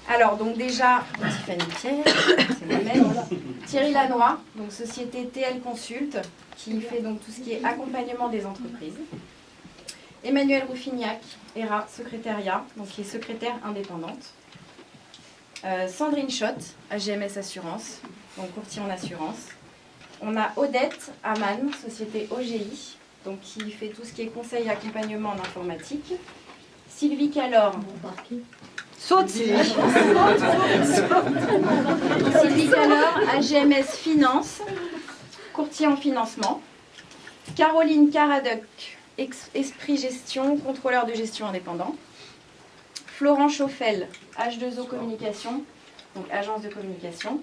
Alors, donc déjà, Tiffany Pierre, c'est moi-même. Thierry Lannoy, donc société TL Consult, qui fait donc tout ce qui est accompagnement des entreprises. Emmanuel Rouffignac, ERA, secrétariat, donc qui est secrétaire indépendante. Sandrine Schott, AGMS Assurance, donc courtier en assurance. On a Odette Aman, société OGI, donc qui fait tout ce qui est conseil et accompagnement en informatique. Sylvie Calor. Saute Sylvie. Sylvie Calor, AGMS Finance, courtier en financement. Caroline Caradoc, Esprit Gestion, contrôleur de gestion indépendant. Florent Chauffel, H2O Communication, donc agence de communication.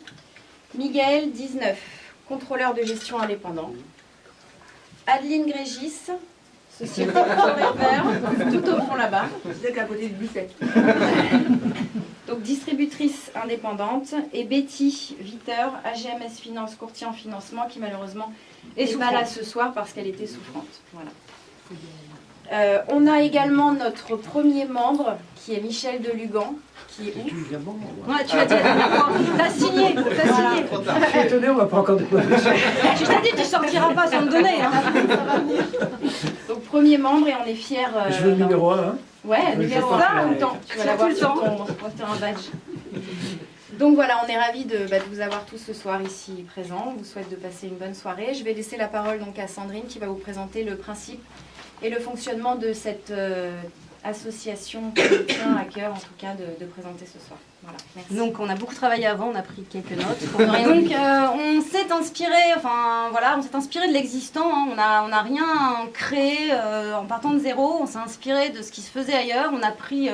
Miguel 19, contrôleur de gestion indépendant. Adeline Grégis, société Forever, tout au fond là-bas. C'est à côté du buffet. Donc distributrice indépendante. Et Betty Viter, AGMS Finance, courtier en financement, qui malheureusement n'est pas là ce soir parce qu'elle était souffrante. Voilà. On a également notre premier membre qui est Michel Delugan, qui est où? Ouais, tu l'as dit la dernière fois. T'as signé, t'as signé. Je suis étonné, on va pas encore déployer. Je t'ai dit, tu sortiras pas sans me donner. Hein. Donc premier membre et on est fiers. Je veux le numéro 1. Hein. Ouais, numéro 1 tout le temps. Tu vas l'avoir sur ton poster un badge. Donc voilà, on est ravis de vous avoir tous ce soir ici présents. On vous souhaite de passer une bonne soirée. Je vais laisser la parole donc à Sandrine qui va vous présenter le principe et le fonctionnement de cette association qui me tient à cœur, en tout cas, de présenter ce soir. Voilà, merci. Donc, on a beaucoup travaillé avant, on a pris quelques notes. Donc, on s'est inspiré, de l'existant. Hein. On n'a rien créé en partant de zéro. On s'est inspiré de ce qui se faisait ailleurs. On a pris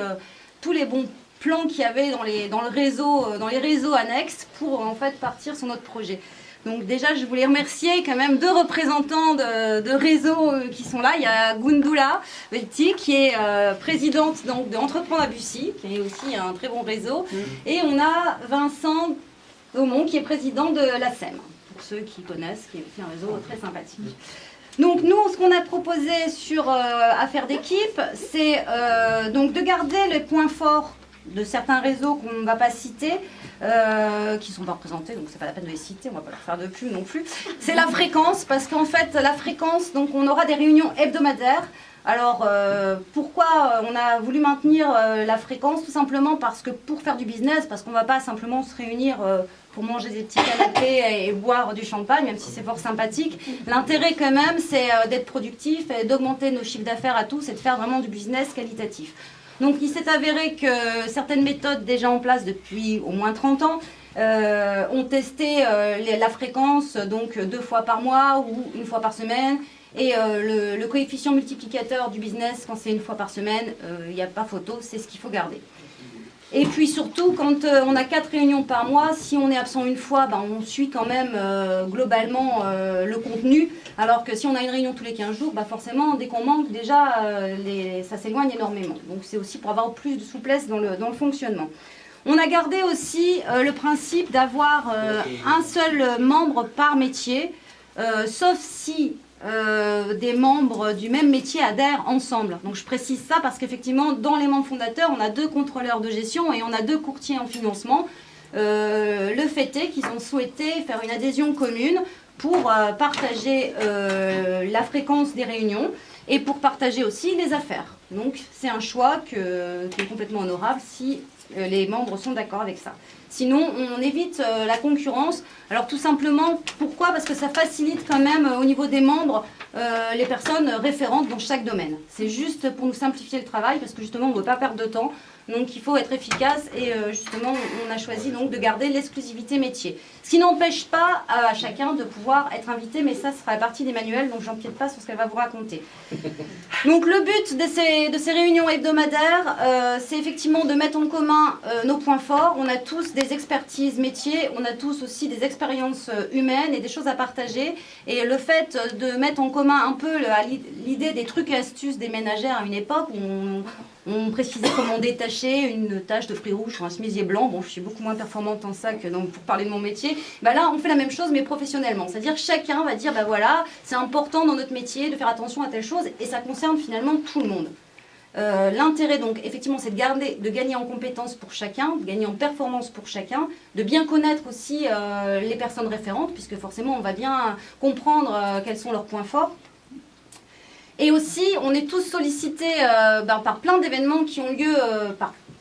tous les bons plans qu'il y avait dans les réseaux annexes pour en fait partir sur notre projet. Donc déjà, je voulais remercier quand même deux représentants de réseaux qui sont là. Il y a Gundula Velti, qui est présidente donc, de Entreprendre à Bussy, qui est aussi un très bon réseau. Et on a Vincent Gaumont, qui est président de la SEM, pour ceux qui connaissent, qui est aussi un réseau très sympathique. Donc nous, ce qu'on a proposé sur Affaires d'équipe, c'est donc de garder les points forts de certains réseaux qu'on ne va pas citer, qui ne sont pas représentés, donc c'est pas la peine de les citer, on ne va pas leur faire de pub non plus. C'est la fréquence, parce qu'en fait, la fréquence, donc on aura des réunions hebdomadaires. Alors, pourquoi on a voulu maintenir la fréquence? Tout simplement parce que pour faire du business, parce qu'on ne va pas simplement se réunir pour manger des petits canapés et boire du champagne, même si c'est fort sympathique. L'intérêt quand même, c'est d'être productif et d'augmenter nos chiffres d'affaires à tous et de faire vraiment du business qualitatif. Donc il s'est avéré que certaines méthodes déjà en place depuis au moins 30 ans ont testé la fréquence donc 2 fois par mois ou 1 fois par semaine. Et le coefficient multiplicateur du business, quand c'est 1 fois par semaine, il n'y a pas photo, c'est ce qu'il faut garder. Et puis surtout, quand on a 4 réunions par mois, si on est absent 1 fois, on suit quand même globalement le contenu. Alors que si on a une réunion tous les 15 jours, forcément, dès qu'on manque, déjà, ça s'éloigne énormément. Donc c'est aussi pour avoir plus de souplesse dans le fonctionnement. On a gardé aussi le principe d'avoir un seul membre par métier, sauf si des membres du même métier adhèrent ensemble. Donc je précise ça parce qu'effectivement, dans les membres fondateurs, on a 2 contrôleurs de gestion et on a 2 courtiers en financement. Le fait est qu'ils ont souhaité faire une adhésion commune pour partager la fréquence des réunions et pour partager aussi les affaires. Donc c'est un choix qui est complètement honorable si les membres sont d'accord avec ça. Sinon, on évite la concurrence. Alors tout simplement, pourquoi? Parce que ça facilite quand même au niveau des membres les personnes référentes dans chaque domaine. C'est juste pour nous simplifier le travail parce que justement on ne veut pas perdre de temps. Donc il faut être efficace et justement on a choisi donc de garder l'exclusivité métier. Ce qui n'empêche pas à chacun de pouvoir être invité, mais ça sera partie des manuels, donc j'empiète pas sur ce qu'elle va vous raconter. Donc le but de ces réunions hebdomadaires, c'est effectivement de mettre en commun nos points forts. On a tous des expertises métiers, on a tous aussi des expériences humaines et des choses à partager. Et le fait de mettre en commun un peu l'idée des trucs et astuces des ménagères à une époque où on précisait comment détacher une tache de fruits rouges sur un chemisier blanc. Bon, je suis beaucoup moins performante en ça que pour parler de mon métier. Là, on fait la même chose, mais professionnellement. C'est-à-dire que chacun va dire, voilà, c'est important dans notre métier de faire attention à telle chose, et ça concerne finalement tout le monde. L'intérêt, donc, effectivement, c'est de gagner en compétences pour chacun, de gagner en performance pour chacun, de bien connaître aussi les personnes référentes, puisque forcément, on va bien comprendre quels sont leurs points forts. Et aussi, on est tous sollicités par plein d'événements qui ont lieu,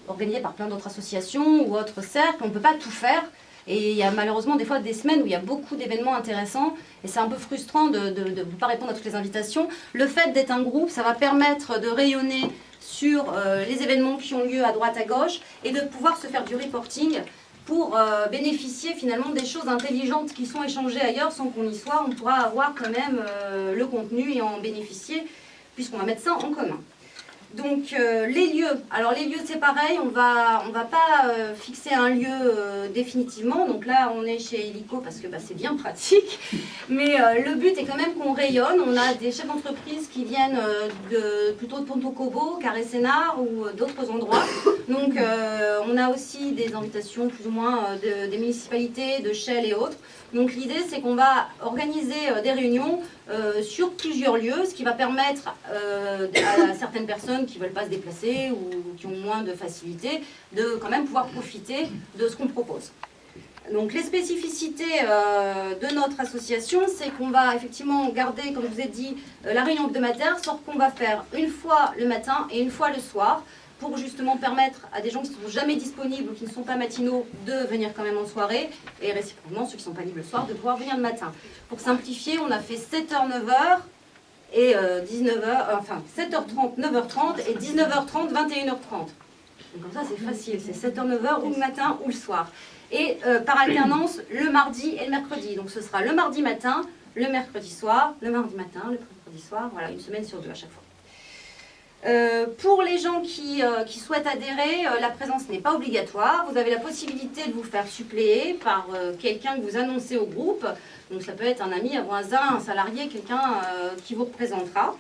organisés par plein d'autres associations ou autres cercles. On ne peut pas tout faire. Et il y a malheureusement des fois des semaines où il y a beaucoup d'événements intéressants. Et c'est un peu frustrant de ne pas répondre à toutes les invitations. Le fait d'être un groupe, ça va permettre de rayonner sur les événements qui ont lieu à droite, à gauche, et de pouvoir se faire du reporting pour bénéficier finalement des choses intelligentes qui sont échangées ailleurs sans qu'on y soit. On pourra avoir quand même le contenu et en bénéficier puisqu'on va mettre ça en commun. Donc les lieux, alors les lieux c'est pareil, on va pas fixer un lieu définitivement, donc là on est chez Illico parce que c'est bien pratique, mais le but est quand même qu'on rayonne. On a des chefs d'entreprise qui viennent plutôt de Ponto-Cobo, Carré-Sénard ou d'autres endroits, donc on a aussi des invitations plus ou moins des municipalités, de Shell et autres. Donc l'idée c'est qu'on va organiser des réunions sur plusieurs lieux, ce qui va permettre à certaines personnes qui ne veulent pas se déplacer ou qui ont moins de facilité de quand même pouvoir profiter de ce qu'on propose. Donc les spécificités de notre association, c'est qu'on va effectivement garder, comme je vous ai dit, la réunion hebdomadaire, sauf qu'on va faire une fois le matin et une fois le soir, pour justement permettre à des gens qui ne sont jamais disponibles ou qui ne sont pas matinaux de venir quand même en soirée, et réciproquement ceux qui ne sont pas libres le soir de pouvoir venir le matin. Pour simplifier, on a fait 7h, 9h et 19h, enfin 7h30, 9h30 et 19h30, 21h30. Donc comme ça c'est facile, c'est 7h, 9h ou le matin ou le soir. Et par alternance le mardi et le mercredi. Donc ce sera le mardi matin, le mercredi soir, le mardi matin, le mercredi soir, voilà, une semaine sur deux à chaque fois. Pour les gens qui souhaitent adhérer, la présence n'est pas obligatoire. Vous avez la possibilité de vous faire suppléer par quelqu'un que vous annoncez au groupe. Donc ça peut être un ami, un voisin, un salarié, quelqu'un qui vous représentera.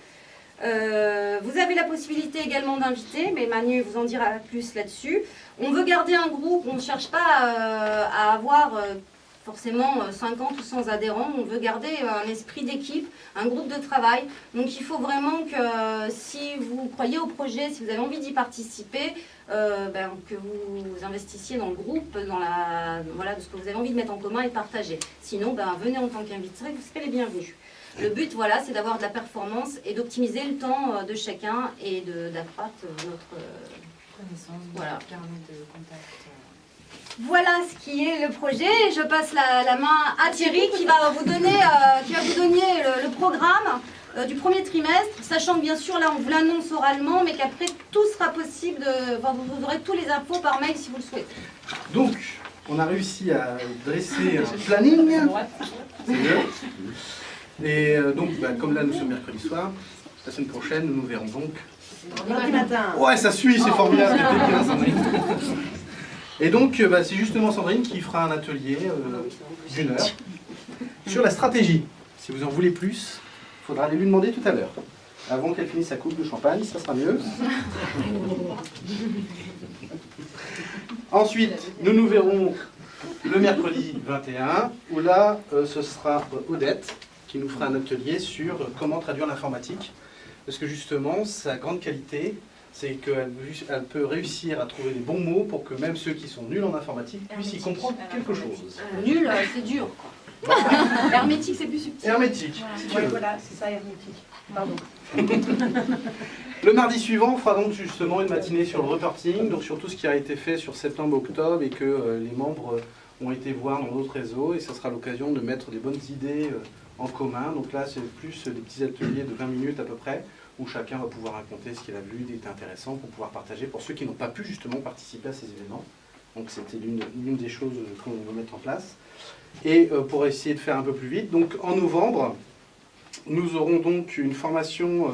Vous avez la possibilité également d'inviter, mais Manu vous en dira plus là-dessus. On veut garder un groupe, on ne cherche pas à avoir forcément 50 ou 100 adhérents, on veut garder un esprit d'équipe, un groupe de travail. Donc il faut vraiment que si vous croyez au projet, si vous avez envie d'y participer, que vous investissiez dans le groupe, voilà, de ce que vous avez envie de mettre en commun et de partager. Sinon, venez en tant qu'invité, vous serez les bienvenus. Le but, voilà, c'est d'avoir de la performance et d'optimiser le temps de chacun et d'accroître notre connaissance, voilà. carnet de contact. Voilà ce qui est le projet. Je passe la main à Thierry qui va vous donner le programme du premier trimestre, sachant que bien sûr là on vous l'annonce oralement, mais qu'après tout sera possible, vous aurez tous les infos par mail si vous le souhaitez. Donc, on a réussi à dresser un planning. C'est bien. Et donc, comme là nous sommes mercredi soir, la semaine prochaine nous nous verrons donc. Mardi matin. Ouais, ça suit, c'est formidable. C'était bien, Sandrine. Et donc, c'est justement Sandrine qui fera un atelier d'une heure sur la stratégie. Si vous en voulez plus, il faudra aller lui demander tout à l'heure. Avant qu'elle finisse sa coupe de champagne, ça sera mieux. Ensuite, nous nous verrons le mercredi 21, où là, ce sera Odette qui nous fera un atelier sur comment traduire l'informatique. Parce que justement, sa grande qualité, c'est qu'elle peut réussir à trouver les bons mots pour que même ceux qui sont nuls en informatique puissent y comprendre quelque chose. Nul, c'est dur, quoi. Hermétique, c'est plus subtil. Hermétique, si tu veux. Voilà, c'est ça, hermétique. Pardon. Le mardi suivant, on fera donc justement une matinée sur le reporting, donc sur tout ce qui a été fait sur septembre-octobre et que les membres ont été voir dans d'autres réseaux, et ça sera l'occasion de mettre des bonnes idées en commun. Donc là, c'est plus des petits ateliers de 20 minutes à peu près, où chacun va pouvoir raconter ce qu'il a vu d'être intéressant pour pouvoir partager pour ceux qui n'ont pas pu justement participer à ces événements. Donc c'était l'une des choses qu'on va mettre en place. Et pour essayer de faire un peu plus vite, donc en novembre, nous aurons donc une formation,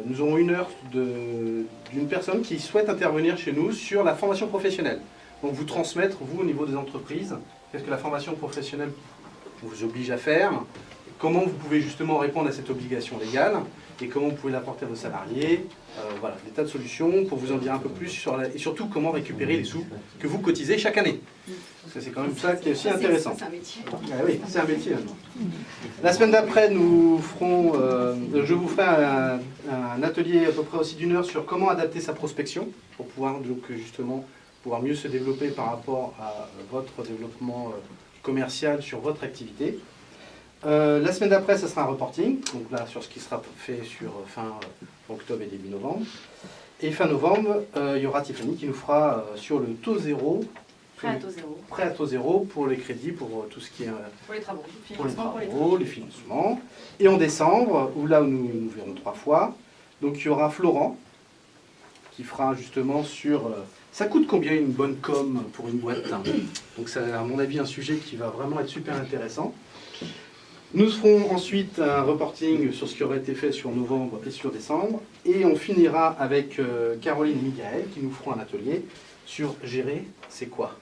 nous aurons une heure d'une personne qui souhaite intervenir chez nous sur la formation professionnelle. Donc vous transmettre, vous, au niveau des entreprises, qu'est-ce que la formation professionnelle vous oblige à faire, comment vous pouvez justement répondre à cette obligation légale, et comment vous pouvez l'apporter à vos salariés. Voilà, des tas de solutions pour vous en dire un peu plus sur et surtout comment récupérer les sous que vous cotisez chaque année. Parce que c'est quand même ça qui est aussi intéressant. C'est un métier. Ah oui, c'est un métier maintenant. La semaine d'après, nous ferons, je vous ferai un atelier à peu près aussi d'1 heure sur comment adapter sa prospection pour pouvoir donc justement pouvoir mieux se développer par rapport à votre développement commercial sur votre activité. La semaine d'après, ça sera un reporting, donc là sur ce qui sera fait sur fin octobre et début novembre. Et fin novembre, il y aura Tiffany qui nous fera sur le taux zéro. Prêt à taux zéro. Prêt à taux zéro pour les crédits, pour tout ce qui est Pour les travaux. pour les travaux, les financements. Et en décembre, où là où nous verrons 3 fois, donc il y aura Florent qui fera justement sur ça coûte combien une bonne com pour une boîte. Donc c'est à mon avis un sujet qui va vraiment être super intéressant. Nous ferons ensuite un reporting sur ce qui aurait été fait sur novembre et sur décembre. Et on finira avec Caroline et Michael qui nous feront un atelier sur gérer c'est quoi.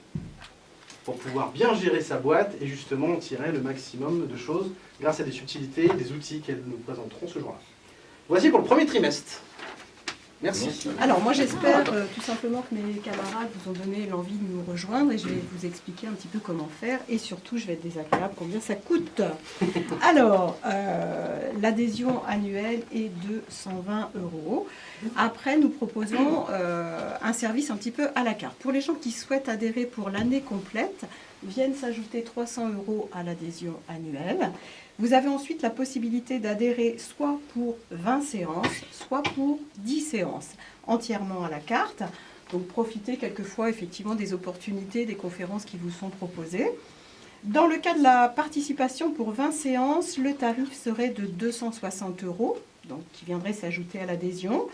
Pour pouvoir bien gérer sa boîte et justement en tirer le maximum de choses grâce à des subtilités et des outils qu'elles nous présenteront ce jour-là. Voici pour le premier trimestre. Merci. Alors moi j'espère tout simplement que mes camarades vous ont donné l'envie de nous rejoindre et je vais vous expliquer un petit peu comment faire et surtout je vais être désagréable combien ça coûte. Alors l'adhésion annuelle est de 120 €. Après nous proposons un service un petit peu à la carte. Pour les gens qui souhaitent adhérer pour l'année complète, viennent s'ajouter 300 € à l'adhésion annuelle. Vous avez ensuite la possibilité d'adhérer soit pour 20 séances, soit pour 10 séances, entièrement à la carte. Donc profitez quelquefois effectivement des opportunités, des conférences qui vous sont proposées. Dans le cas de la participation pour 20 séances, le tarif serait de 260 €, donc qui viendrait s'ajouter à l'adhésion.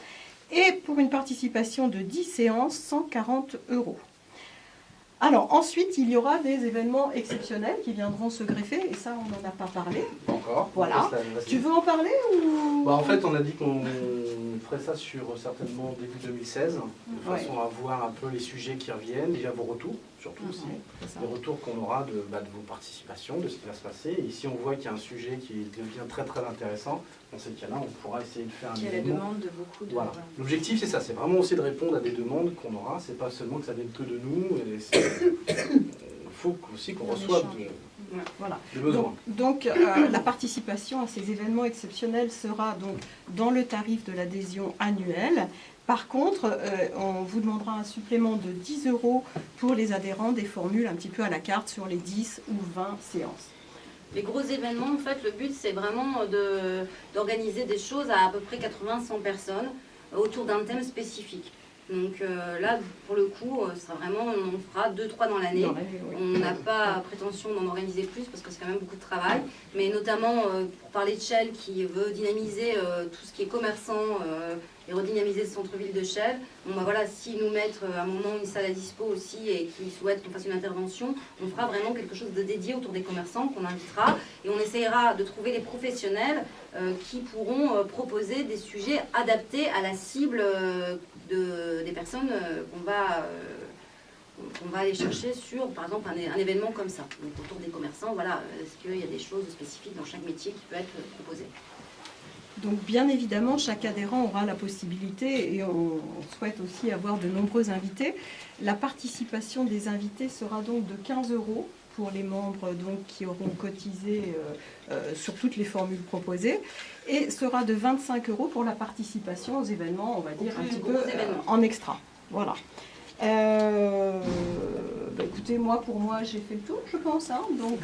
Et pour une participation de 10 séances, 140 €. Alors ensuite, il y aura des événements exceptionnels qui viendront se greffer, et ça, on n'en a pas parlé. Pas encore. Voilà. Tu veux en parler ou... En fait, on a dit qu'on ferait ça sur certainement début 2016, de Ouais. façon à voir un peu les sujets qui reviennent, déjà vos retours, surtout aussi. Ouais, c'est ça. Les retours qu'on aura de vos participations, de ce qui va se passer. Et si on voit qu'il y a un sujet qui devient très très intéressant, dans ces cas-là, on pourra essayer de faire un Il y a la événement. demande de beaucoup de... Voilà. L'objectif, c'est ça, c'est vraiment aussi de répondre à des demandes qu'on aura. C'est pas seulement que ça vienne que de nous. Il faut aussi qu'on reçoive Voilà. des besoins. Donc la participation à ces événements exceptionnels sera donc dans le tarif de l'adhésion annuelle. Par contre, on vous demandera un supplément de 10 € pour les adhérents des formules un petit peu à la carte sur les 10 ou 20 séances. Les gros événements, en fait, le but, c'est vraiment d'organiser des choses à peu près 80-100 personnes autour d'un thème spécifique. Donc là, pour le coup, ça vraiment, on fera 2-3 dans l'année. On n'a pas prétention d'en organiser plus parce que c'est quand même beaucoup de travail. Mais notamment pour parler de Chelles qui veut dynamiser tout ce qui est commerçant et redynamiser le centre-ville de Chelles. Bon, bah voilà, s'ils nous mettent à un moment une salle à dispo aussi et qu'ils souhaitent qu'on fasse une intervention, on fera vraiment quelque chose de dédié autour des commerçants qu'on invitera. Et on essayera de trouver des professionnels qui pourront proposer des sujets adaptés à la cible des personnes qu'on va aller chercher sur, par exemple, un événement comme ça. Donc, autour des commerçants, voilà, est-ce qu'il y a des choses spécifiques dans chaque métier qui peut être proposé? Donc bien évidemment, chaque adhérent aura la possibilité, et on souhaite aussi avoir de nombreux invités. La participation des invités sera donc de 15 € pour les membres donc, qui auront cotisé sur toutes les formules proposées, et sera de 25 € pour la participation aux événements, on va dire, un petit peu en extra. Voilà. Écoutez, pour moi, j'ai fait le tour, je pense. Hein, donc,